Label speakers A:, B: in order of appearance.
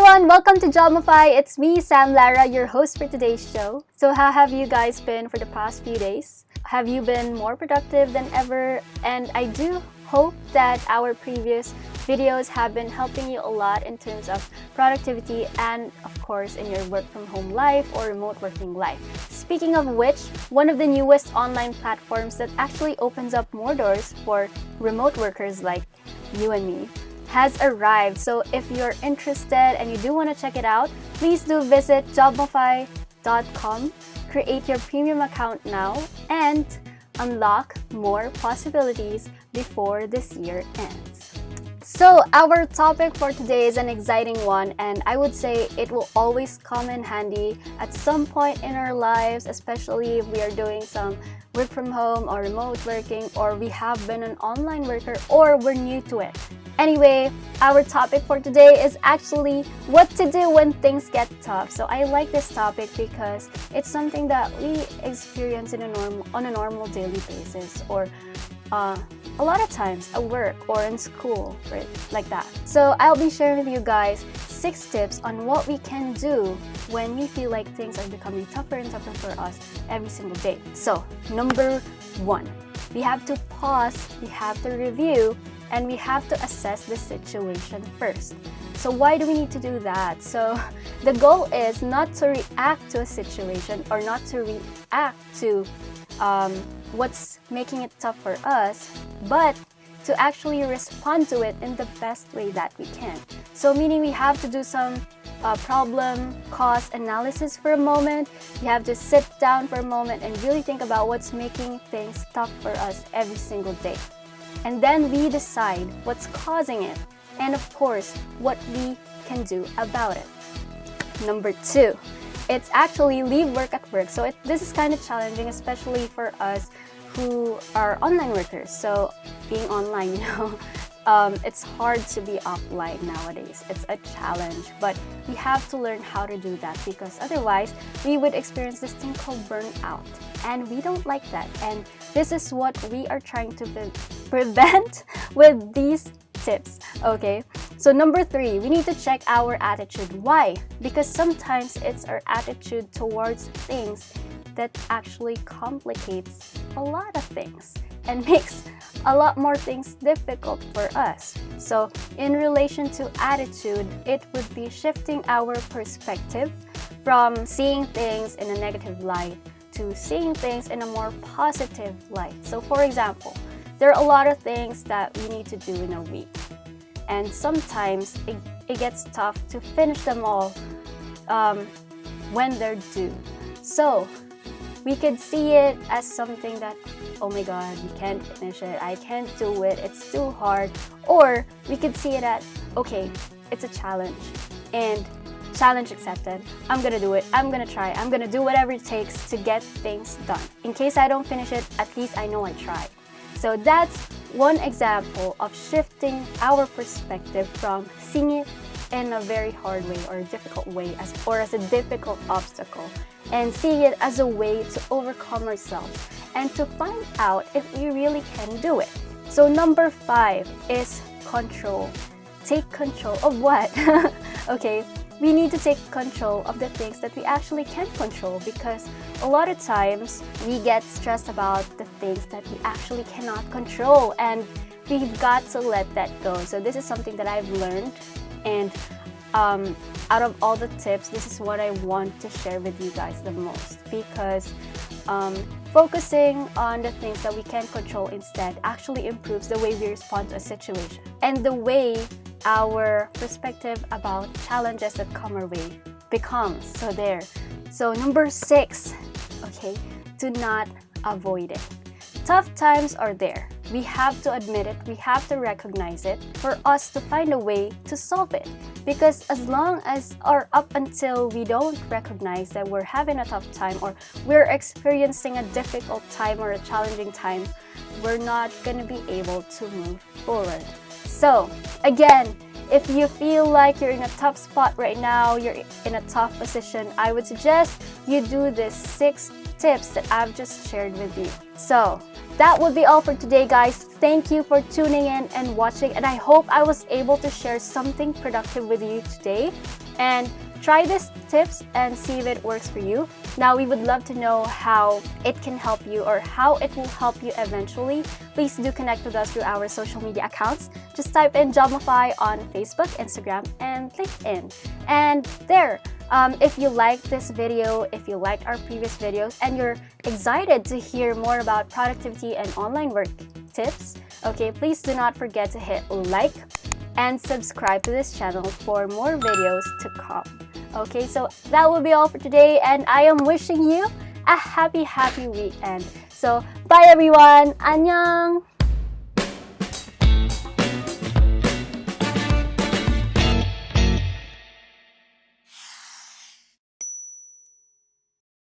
A: everyone, welcome to Jobmofy. It's me, Sam Lara, your host for today's show. So how have you guys been for the past few days? Have you been more productive than ever? And I do hope that our previous videos have been helping you a lot in terms of productivity and, of course, in your work from home life or remote working life. Speaking of which, one of the newest online platforms that actually opens up more doors for remote workers like you and me has arrived. So if you're interested and you do want to check it out, please do visit jobmofy.com, create your premium account now, and unlock more possibilities before this year ends. So our topic for today is an exciting one, and I would say it will always come in handy at some point in our lives, especially if we are doing some work from home or remote working, or we have been an online worker, or we're new to it. Anyway, our topic for today is actually what to do when things get tough. So I like this topic because it's something that we experience on a normal daily basis, or a lot of times at work or in school, right? Like that. So I'll be sharing with you guys 6 tips on what we can do when we feel like things are becoming tougher and tougher for us every single day. So number 1, we have to pause, we have to review, and we have to assess the situation first. So why do we need to do that? So the goal is not to react to a situation or not to react to what's making it tough for us, but to actually respond to it in the best way that we can. So meaning we have to do some problem cause analysis for a moment. We have to sit down for a moment and really think about what's making things tough for us every single day. And then we decide what's causing it, and of course, what we can do about it. Number 2, it's actually leave work at work. So this is kind of challenging, especially for us who are online workers. So being online, it's hard to be offline nowadays. It's a challenge, but we have to learn how to do that, because otherwise we would experience this thing called burnout, and we don't like that. And this is what we are trying to prevent with these tips. Okay, so number 3, we need to check our attitude. Why? Because sometimes it's our attitude towards things that actually complicates a lot of things and makes a lot more things difficult for us. So in relation to attitude, it would be shifting our perspective from seeing things in a negative light to seeing things in a more positive light. So for example, there are a lot of things that we need to do in a week, and sometimes it gets tough to finish them all when they're due. So we could see it as something that, oh my god, we can't finish it, I can't do it, it's too hard. Or we could see it at, okay, it's a challenge, and challenge accepted, I'm gonna do it, I'm gonna try, I'm gonna do whatever it takes to get things done. In case I don't finish it, at least I know I tried. So that's one example of shifting our perspective from seeing it in a very hard way or a difficult way as a difficult obstacle, and seeing it as a way to overcome ourselves and to find out if we really can do it. So number 5 is control. Take control of what? Okay, we need to take control of the things that we actually can control, because a lot of times we get stressed about the things that we actually cannot control, and we've got to let that go. So this is something that I've learned, and out of all the tips, this is what I want to share with you guys the most, because focusing on the things that we can control instead actually improves the way we respond to a situation and the way our perspective about challenges that come our way becomes. So number 6, okay, do not avoid it. Tough times are there. We have to admit it, we have to recognize it for us to find a way to solve it. Because as long as, or up until we don't recognize that we're having a tough time or we're experiencing a difficult time or a challenging time, we're not gonna be able to move forward. So again, if you feel like you're in a tough spot right now, you're in a tough position, I would suggest you do these 6 tips that I've just shared with you. So that would be all for today, guys. Thank you for tuning in and watching, and I hope I was able to share something productive with you today. and try these tips and see if it works for you. Now, we would love to know how it can help you or how it will help you eventually. Please do connect with us through our social media accounts. Just type in Jobmofy on Facebook, Instagram, and LinkedIn. And there, if you liked this video, if you liked our previous videos, and you're excited to hear more about productivity and online work tips, okay, please do not forget to hit like and subscribe to this channel for more videos to come. Okay, so that will be all for today, and I am wishing you a happy weekend. So, bye everyone! Annyeong!